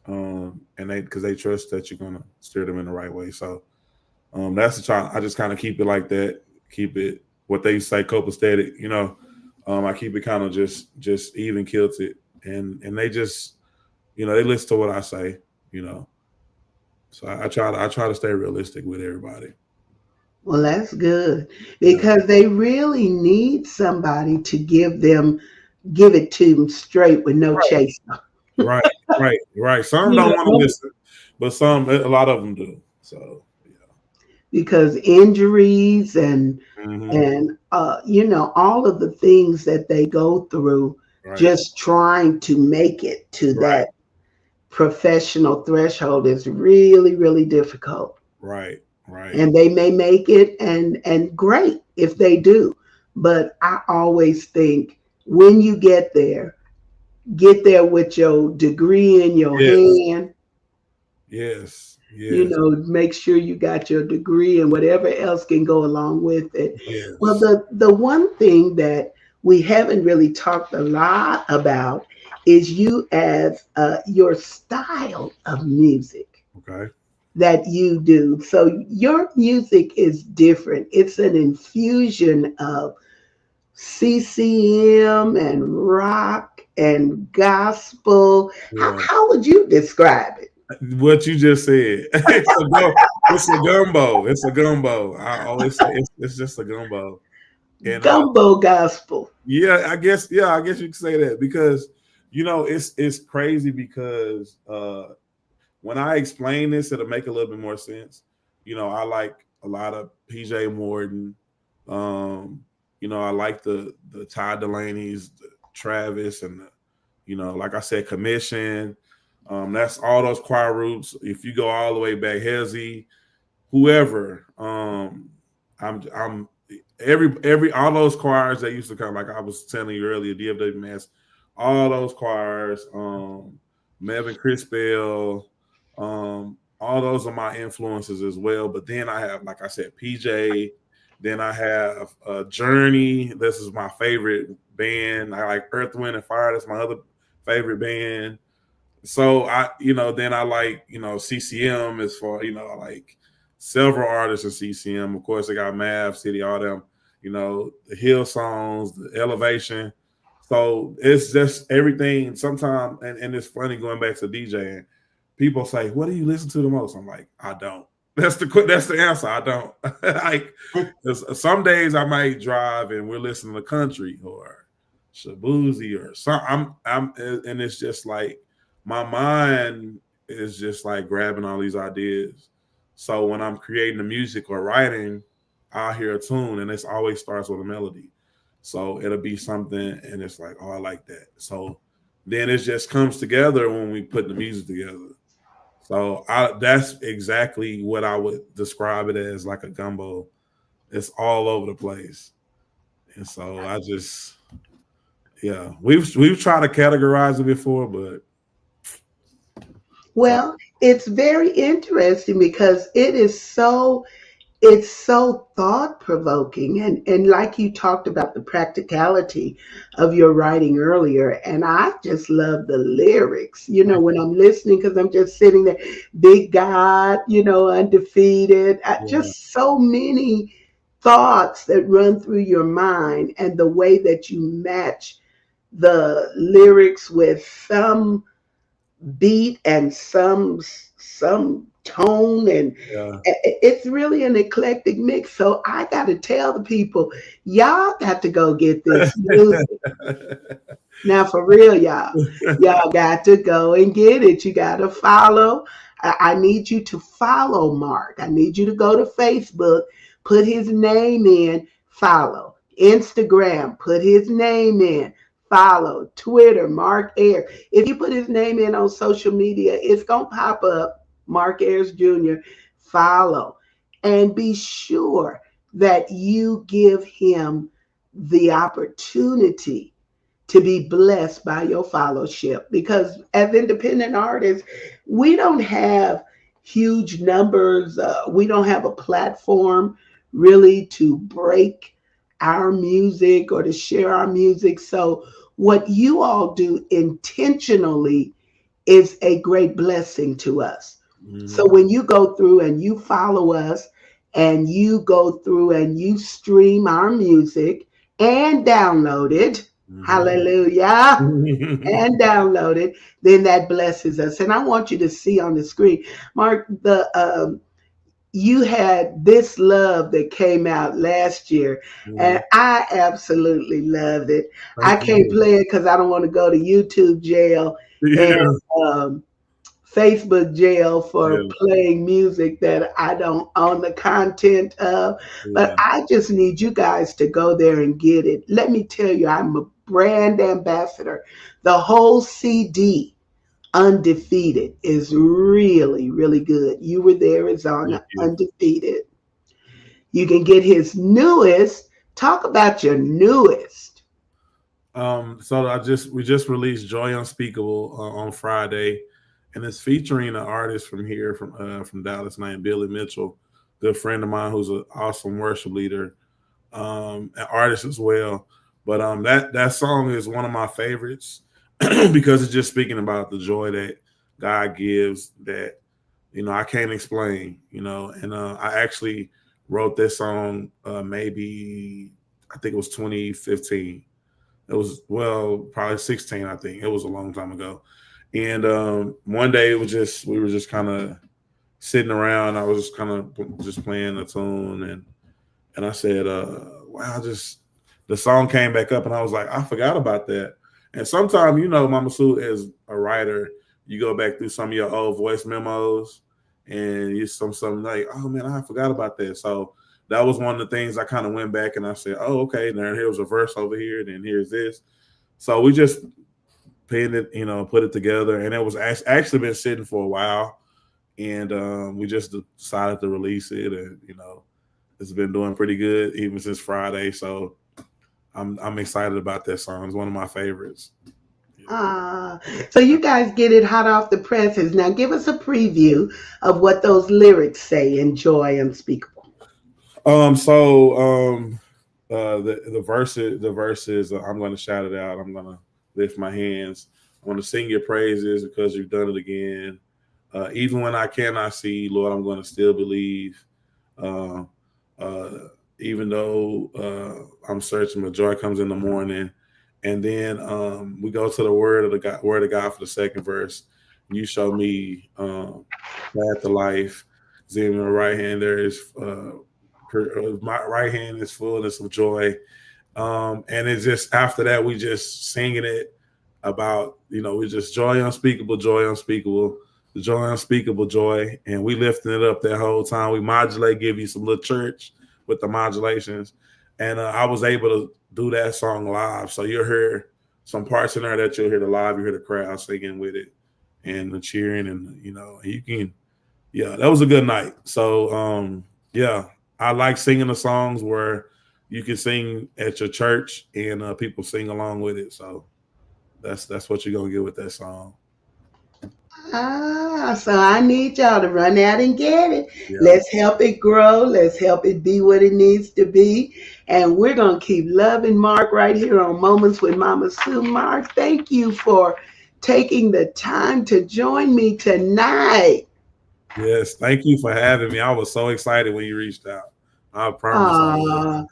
and because they trust that you're gonna steer them in the right way. So that's the try. I just kind of keep it like that. Keep it what they say copacetic. I keep it kind of just even kilted, and they just they listen to what I say. You know, so I try to stay realistic with everybody. Well, that's good, Yeah. because they really need somebody to give it to them straight with no Right. chase. Right. Right. Right. Some You don't want to know, listen, but a lot of them do. So yeah. because injuries Hmm. and all of the things that they go through Right. just trying to make it to Right. that professional threshold is really, really difficult. Right. Right. And they may make it, and great if they do. But I always think, when you get there with your degree in your Yes. hand. Yes. Yes. Make sure you got your degree and whatever else can go along with it. Well, Yes. the one thing that we haven't really talked a lot about is you as your style of music Okay. that you do. So your music is different. It's an infusion of CCM and rock and gospel. Yeah. How would you describe it? What you just said. It's a gumbo. It's a gumbo. I always say it's just a gumbo. And Gumbo gospel. yeah, I guess you could say that, because it's crazy, because when I explain this, it'll make a little bit more sense. I like a lot of PJ Morton. Um, I like the Ty Delaney's, the Travis, and like I said, Commission. That's all those choir roots. If you go all the way back, Hezzy, whoever. I'm every all those choirs that used to come, like I was telling you earlier, DFWMS, all those choirs, Melvin Crispell, all those are my influences as well. But then I have, like I said, PJ. Then I have Journey. This is my favorite band. I like Earth, Wind, and Fire. That's my other favorite band. So then I like, CCM, as far, I like several artists in CCM. Of course, I got Mav City, all them, the Hill songs, the Elevation. So it's just everything. Sometimes, and it's funny going back to DJing. People say, "What do you listen to the most?" I'm like, I don't. That's the answer. I don't like. Some days I might drive and we're listening to country or Shabuzi or some. And it's just like my mind is just like grabbing all these ideas. So when I'm creating the music or writing, I'll hear a tune and it always starts with a melody. So it'll be something, and it's like, oh, I like that. So then it just comes together when we put the music together. So that's exactly what I would describe it as, like a gumbo. It's all over the place, and so I just, yeah, we've tried to categorize it before, but it's all, Well, it's very interesting because it's so thought provoking, and like you talked about the practicality of your writing earlier, and I just love the lyrics, when I'm listening, because I'm just sitting there. Big God, undefeated. yeah, Just so many thoughts that run through your mind, and the way that you match the lyrics with some beat and some tone, and yeah. it's really an eclectic mix. So I got to tell the people, y'all got to go get this music. Now, for real, y'all got to go and get it. You got to follow. I need you to follow Mark. I need you to go to Facebook, put his name in, follow. Instagram, put his name in, follow. Twitter, Mark Ayers. If you put his name in on social media, it's going to pop up, Mark Ayers Jr. Follow. And be sure that you give him the opportunity to be blessed by your fellowship, because as independent artists, we don't have huge numbers. We don't have a platform really to break our music or to share our music. So what you all do intentionally is a great blessing to us. So Mhm, when you go through and you follow us, and you go through and you stream our music and download it, mhm. hallelujah, and download it, then that blesses us. And I want you to see on the screen, Mark, the you had This Love that came out last year, and Mhm. I absolutely loved it. I Thank can't you. play it because I don't want to go to YouTube jail and Yeah, um, Facebook jail for yeah, playing music that I don't own the content of. But yeah. I just need you guys to go there and get it. Let me tell you, I'm a brand ambassador. The whole CD, Undefeated, is really, really good. You Were There is on Thank you. Undefeated. You can get his newest. Talk about your newest. So we just released Joy Unspeakable on Friday, and it's featuring an artist from here from Dallas named Billy Mitchell, good friend of mine who's an awesome worship leader, an artist as well. But that song is one of my favorites because it's just speaking about the joy that God gives that I can't explain. And I actually wrote this song maybe I think it was 2015. It was, well, probably 16, I think. It was a long time ago. And one day we were just kind of sitting around. I was just kind of just playing a tune, and I said, wow, just the song came back up, and I was like, I forgot about that. And sometimes, Mama Sue, as a writer, you go back through some of your old voice memos, and you something like, oh man, I forgot about that. So that was one of the things I kind of went back and I said, oh, okay, then here was a verse over here, then here's this. So we just pinned it, put it together, and it was actually been sitting for a while, and we just decided to release it, and it's been doing pretty good even since Friday. So I'm excited about that song. It's one of my favorites. Yeah. Ah, so you guys get it hot off the presses. Now give us a preview of what those lyrics say in Joy Unspeakable. So the verses I'm going to shout it out. I'm going to lift my hands. I want to sing your praises because you've done it again. Even when I cannot see, Lord, I'm going to still believe. Uh, uh, Even though I'm searching, but joy comes in the morning. And then we go to the word of God for the second verse. You show me path to life. See, my right hand there is my right hand is fullness of joy. And it's just after that we just singing it about, we just joy unspeakable, the joy unspeakable joy, and we lifting it up that whole time. We modulate, give you some little church with the modulations, and I was able to do that song live. So you'll hear some parts in there that you'll hear the live, you hear the crowd singing with it and the cheering, and you can, yeah, that was a good night. So yeah, I like singing the songs where you can sing at your church and people sing along with it. So that's what you're gonna get with that song. So I need y'all to run out and get it. Yeah. Let's help it grow. Let's help it be what it needs to be. And we're going to keep loving Mark right here on Moments with Mama Sue. Mark, thank you for taking the time to join me tonight. Yes. Thank you for having me. I was so excited when you reached out. I promise I was. Ah,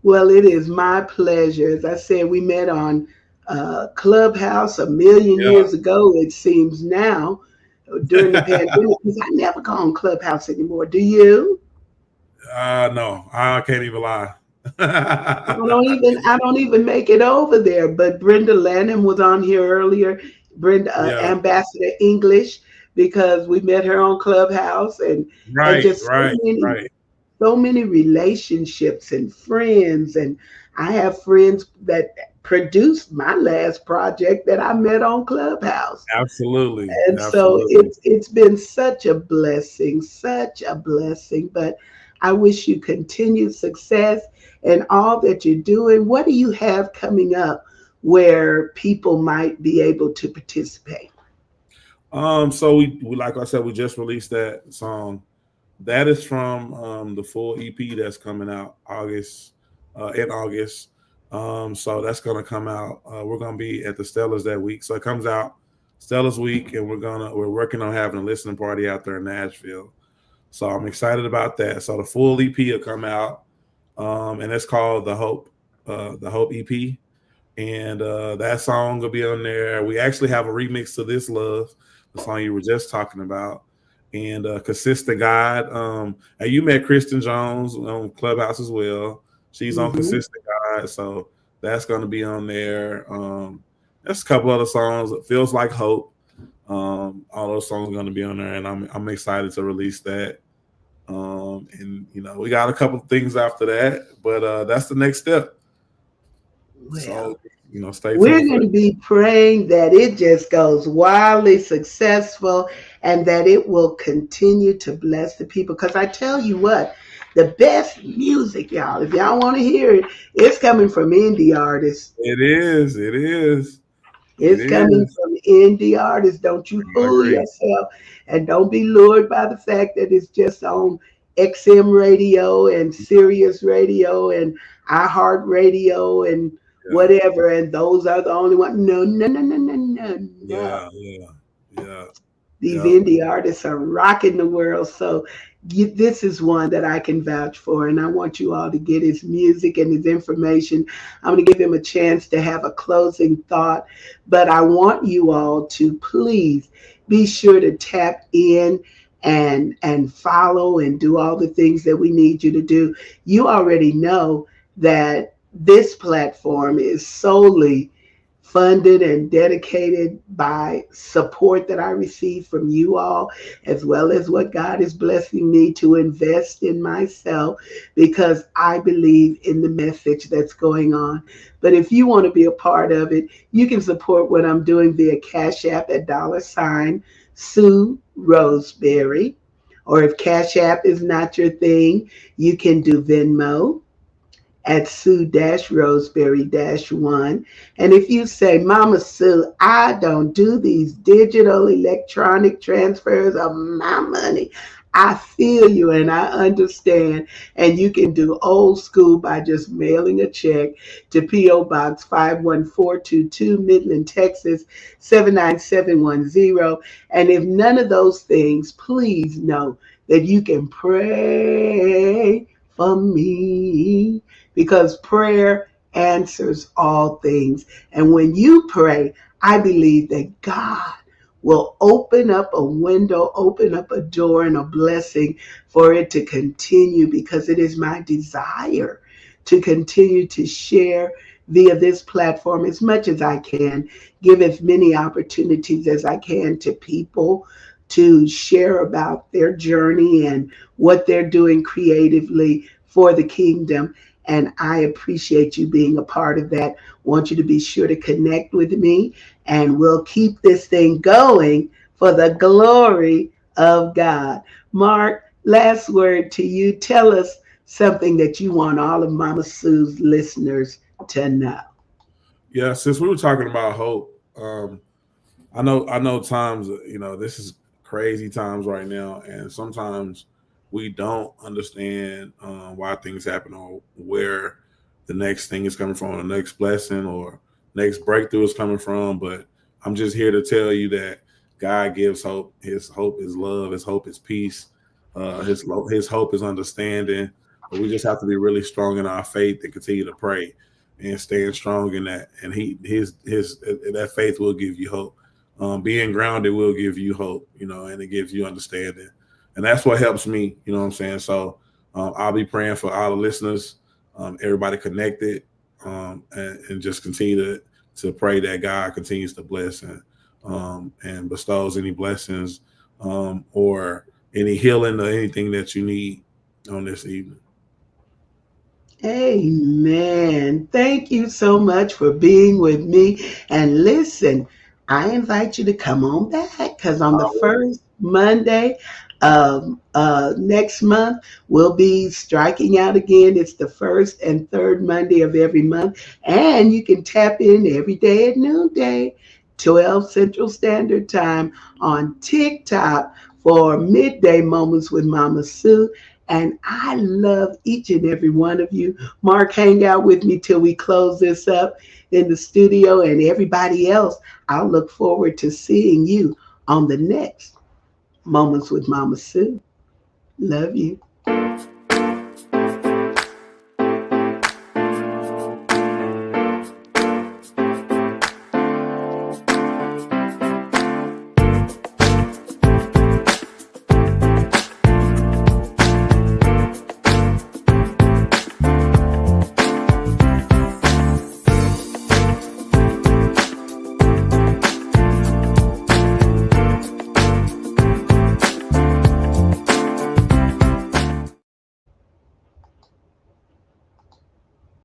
well, it is my pleasure. As I said, we met on Clubhouse a million Yeah. years ago, it seems now, during the pandemic. Because I never go on Clubhouse anymore. Do you? No, I can't even lie. I don't even make it over there. But Brenda Lanham was on here earlier. Brenda, Yeah. Ambassador English, because we met her on Clubhouse, and Right. just Right. Right. so many relationships and friends. And I have friends that produced my last project that I met on Clubhouse. Absolutely. And so Absolutely. it's been such a blessing, such a blessing. But I wish you continued success in all that you're doing. What do you have coming up where people might be able to participate? So we like I said, we just released that song. That is from the full EP that's coming out in August. So that's gonna come out. We're gonna be at the Stellars that week. So it comes out Stellars week, and we're working on having a listening party out there in Nashville. So I'm excited about that. So the full EP will come out, and it's called the Hope EP, and that song will be on there. We actually have a remix to This Love, the song you were just talking about, and Consistent God. And you met Kristen Jones on Clubhouse as well. She's on Hmm. Consistent God, so that's going to be on there. There's a couple other songs. It Feels Like Hope. All those songs are going to be on there, and I'm excited to release that. And we got a couple of things after that, but that's the next step. Well, So stay we're tuned for going to that. be praying that it just goes wildly successful and that it will continue to bless the people. Because I tell you what, the best music, y'all, if y'all want to hear it, it's coming from indie artists. It is. It is. It It's coming is. from indie artists. Don't you I fool agree. yourself, and don't be lured by the fact that it's just on XM radio and Sirius radio and iHeart radio and Yeah. whatever. And those are the only ones. No, no, no, no, no, no, no. Yeah. Yeah. Yeah. These Yeah. indie artists are rocking the world. So this is one that I can vouch for. And I want you all to get his music and his information. I'm going to give him a chance to have a closing thought. But I want you all to please be sure to tap in and follow and do all the things that we need you to do. You already know that this platform is solely funded and dedicated by support that I receive from you all, as well as what God is blessing me to invest in myself, because I believe in the message that's going on. But if you want to be a part of it, you can support what I'm doing via Cash App at $ Sue Roseberry. Or if Cash App is not your thing, you can do Venmo at Sue-Roseberry-1. And if you say, Mama Sue, I don't do these digital electronic transfers of my money, I feel you and I understand. And you can do old school by just mailing a check to P.O. Box 51422, Midland, Texas 79710. And if none of those things, please know that you can pray for me, because prayer answers all things. And when you pray, I believe that God will open up a window, open up a door and a blessing for it to continue, because it is my desire to continue to share via this platform as much as I can, give as many opportunities as I can to people to share about their journey and what they're doing creatively for the kingdom. And I appreciate you being a part of that. Want you to be sure to connect with me, and we'll keep this thing going for the glory of God. Mark, last word to you. Tell us something that you want all of Mama Sue's listeners to know. Yeah, since we were talking about hope, I know times, this is crazy times right now, and sometimes we don't understand why things happen or where the next thing is coming from, the next blessing or next breakthrough is coming from. But I'm just here to tell you that God gives hope. His hope is love. His hope is peace. His hope is understanding. But we just have to be really strong in our faith and continue to pray and staying strong in that. And his that faith will give you hope. Being grounded will give you hope, and it gives you understanding. And that's what helps me, you know what I'm saying? So I'll be praying for all the listeners, everybody connected, and just continue to pray that God continues to bless and bestows any blessings or any healing or anything that you need on this evening. Amen. Thank you so much for being with me. And listen, I invite you to come on back, because on the first Monday of next month, we'll be striking out again. It's the first and third Monday of every month. And you can tap in every day at noonday, 12 Central Standard Time on TikTok for midday moments with Mama Sue. And I love each and every one of you. Mark, hang out with me till we close this up in the studio. And everybody else, I'll look forward to seeing you on the next Moments with Mama Sue. Love you.